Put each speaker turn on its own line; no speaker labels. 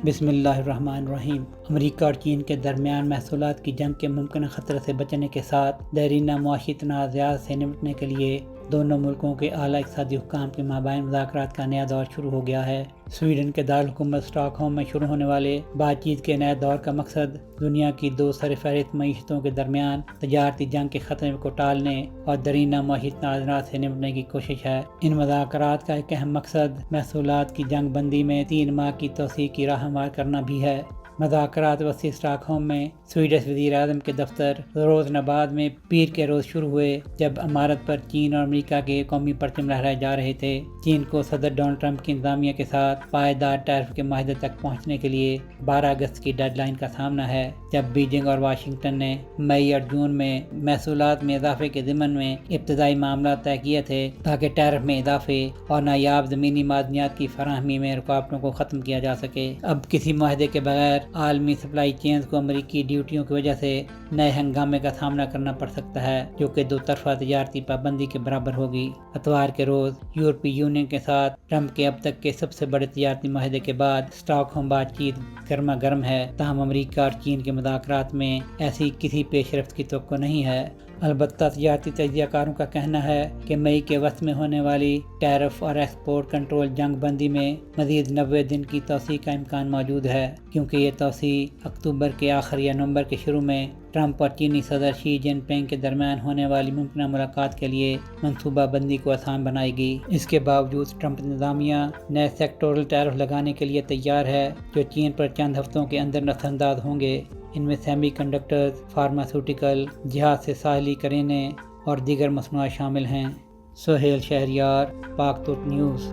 بسم اللہ الرحمن الرحیم۔ امریکہ اور چین کے درمیان محصولات کی جنگ کے ممکنہ خطرے سے بچنے کے ساتھ دیرینہ معاشی تنازعات سے نمٹنے کے لیے دونوں ملکوں کے اعلیٰ اقتصادی حکام کے مابین مذاکرات کا نیا دور شروع ہو گیا ہے۔ سویڈن کے دارالحکومت اسٹاک ہوم میں شروع ہونے والے بات چیت کے نئے دور کا مقصد دنیا کی دو سرفہرست معیشتوں کے درمیان تجارتی جنگ کے خطرے کو ٹالنے اور دیرینہ معاشی تنازعات سے نمٹنے کی کوشش ہے۔ ان مذاکرات کا ایک اہم مقصد محصولات کی جنگ بندی میں 3 ماہ کی توسیع کی راہ ہموار کرنا بھی ہے۔ مذاکرات وسطی اسٹاک ہوم میں سویڈش وزیر اعظم کے دفتر روزنباد میں پیر کے روز شروع ہوئے، جب عمارت پر چین اور امریکہ کے قومی پرچم لہرائے جا رہے تھے۔ چین کو صدر ڈونلڈ ٹرمپ کی انتظامیہ کے ساتھ پائیدار ٹیرف کے معاہدے تک پہنچنے کے لیے 12 اگست کی ڈیڈ لائن کا سامنا ہے، جب بیجنگ اور واشنگٹن نے مئی اور جون میں محصولات میں اضافے کے ضمن میں ابتدائی معاملات طے کیے تھے تاکہ ٹیرف میں اضافے اور نایاب زمینی معدنیات کی فراہمی میں رکاوٹوں کو ختم کیا جا سکے۔ اب کسی معاہدے کے بغیر عالمی سپلائی چینز کو امریکی ڈیوٹیوں کی وجہ سے نئے ہنگامے کا سامنا کرنا پڑ سکتا ہے، جو کہ 2 طرفہ تجارتی پابندی کے برابر ہوگی۔ اتوار کے روز یورپی یونین کے ساتھ ٹرمپ کے اب تک کے سب سے بڑے تجارتی معاہدے کے بعد اسٹاک ہوم بات چیت گرما گرم ہے، تاہم امریکہ اور چین کے مذاکرات میں ایسی کسی پیش رفت کی توقع نہیں ہے۔ البتہ تجارتی تجزیہ کاروں کا کہنا ہے کہ مئی کے وسط میں ہونے والی ٹیرف اور ایکسپورٹ کنٹرول جنگ بندی میں مزید 90 دن کی توسیع کا امکان موجود ہے، کیونکہ یہ توسیع اکتوبر کے آخر یا نومبر کے شروع میں ٹرمپ اور چینی صدر شی جن پنگ کے درمیان ہونے والی ممکنہ ملاقات کے لیے منصوبہ بندی کو آسان بنائے گی۔ اس کے باوجود ٹرمپ انتظامیہ نئے سیکٹورل ٹیرف لگانے کے لیے تیار ہے، جو چین پر چند ہفتوں کے اندر نفذ انداز ہوں گے۔ ان میں سیمی کنڈکٹرز، فارماسیوٹیکل، جہاز سے ساحلی کرینے اور دیگر مصنوعات شامل ہیں۔ سہیل شہریار، پاک ترک نیوز۔